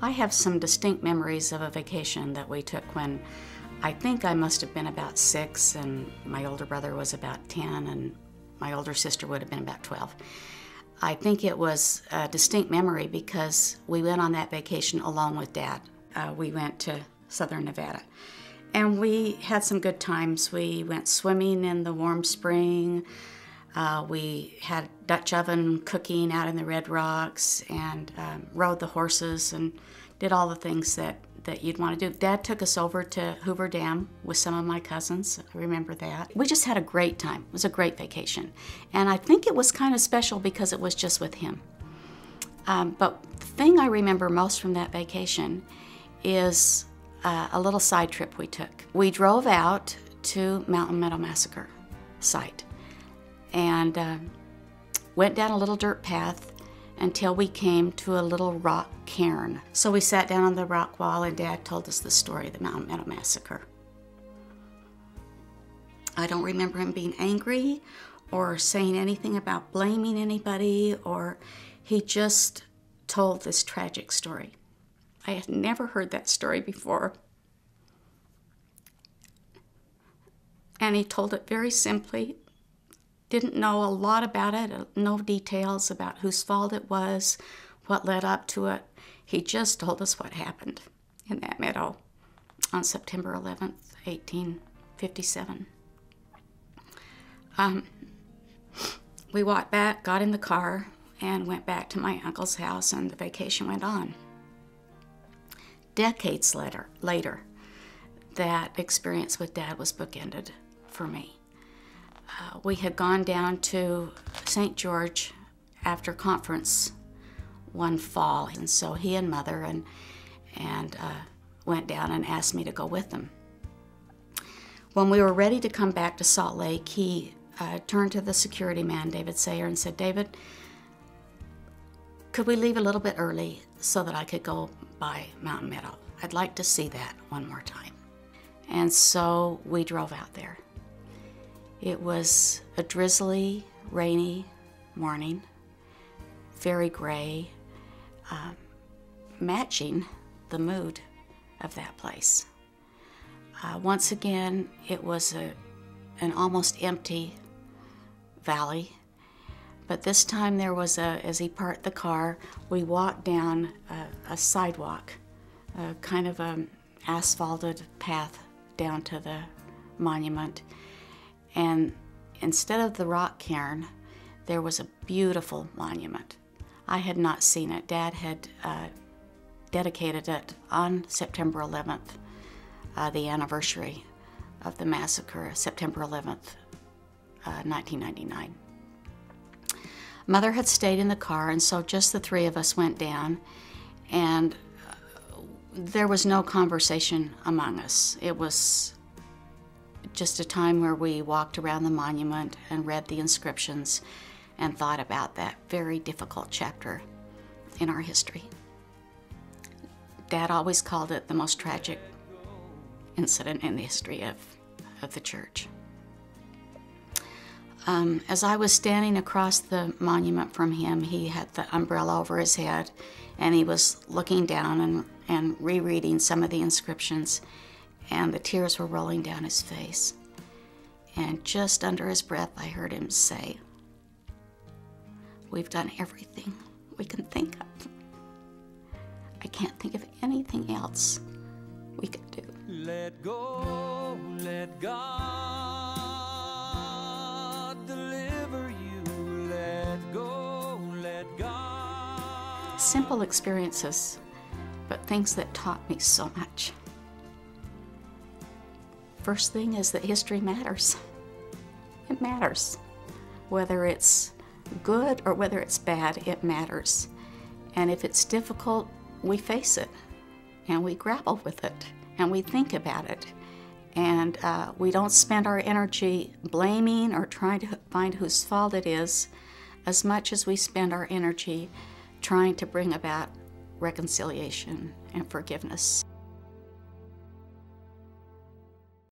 I have some distinct memories of a vacation that we took when I think I must have been about 6 and my older brother was about 10 and my older sister would have been about 12. I think it was a distinct memory because we went on that vacation along with Dad. We went to Southern Nevada and we had some good times. We went swimming in the warm spring. We had Dutch oven cooking out in the Red Rocks and rode the horses and did all the things that you'd want to do. Dad took us over to Hoover Dam with some of my cousins. I remember that. We just had a great time. It was a great vacation. And I think it was kind of special because it was just with him. But the thing I remember most from that vacation is a little side trip we took. We drove out to Mountain Meadow Massacre site and went down a little dirt path until we came to a little rock cairn. So we sat down on the rock wall and Dad told us the story of the Mountain Meadow Massacre. I don't remember him being angry or saying anything about blaming anybody, or he just told this tragic story. I had never heard that story before. And he told it very simply. Didn't know a lot about it, no details about whose fault it was, what led up to it. He just told us what happened in that meadow on September 11th, 1857. We walked back, got in the car, and went back to my uncle's house, and the vacation went on. Decades later, that experience with Dad was bookended for me. We had gone down to St. George after conference one fall, and so he and Mother and went down and asked me to go with them. When we were ready to come back to Salt Lake, he turned to the security man, David Sayer, and said, "David, could we leave a little bit early so that I could go by Mountain Meadow? I'd like to see that one more time." And so we drove out there. It was a drizzly, rainy morning, very gray, matching the mood of that place. Once again, it was an almost empty valley, but this time there was as he parked the car, we walked down a sidewalk, kind of an asphalted path down to the monument. And instead of the rock cairn, there was a beautiful monument. I had not seen it. Dad had dedicated it on September 11th, the anniversary of the massacre, September 11th, 1999. Mother had stayed in the car, and so just the three of us went down, and there was no conversation among us. It was just a time where we walked around the monument and read the inscriptions and thought about that very difficult chapter in our history. Dad always called it the most tragic incident in the history of the church. As I was standing across the monument from him, he had the umbrella over his head and he was looking down and rereading some of the inscriptions, and the tears were rolling down his face. And just under his breath, I heard him say, "We've done everything we can think of. I can't think of anything else we could do." Let go, let God deliver you. Let go, let God. Simple experiences, but things that taught me so much. First thing is that history matters. It matters. Whether it's good or whether it's bad, it matters. And if it's difficult, we face it and we grapple with it and we think about it. And we don't spend our energy blaming or trying to find whose fault it is as much as we spend our energy trying to bring about reconciliation and forgiveness.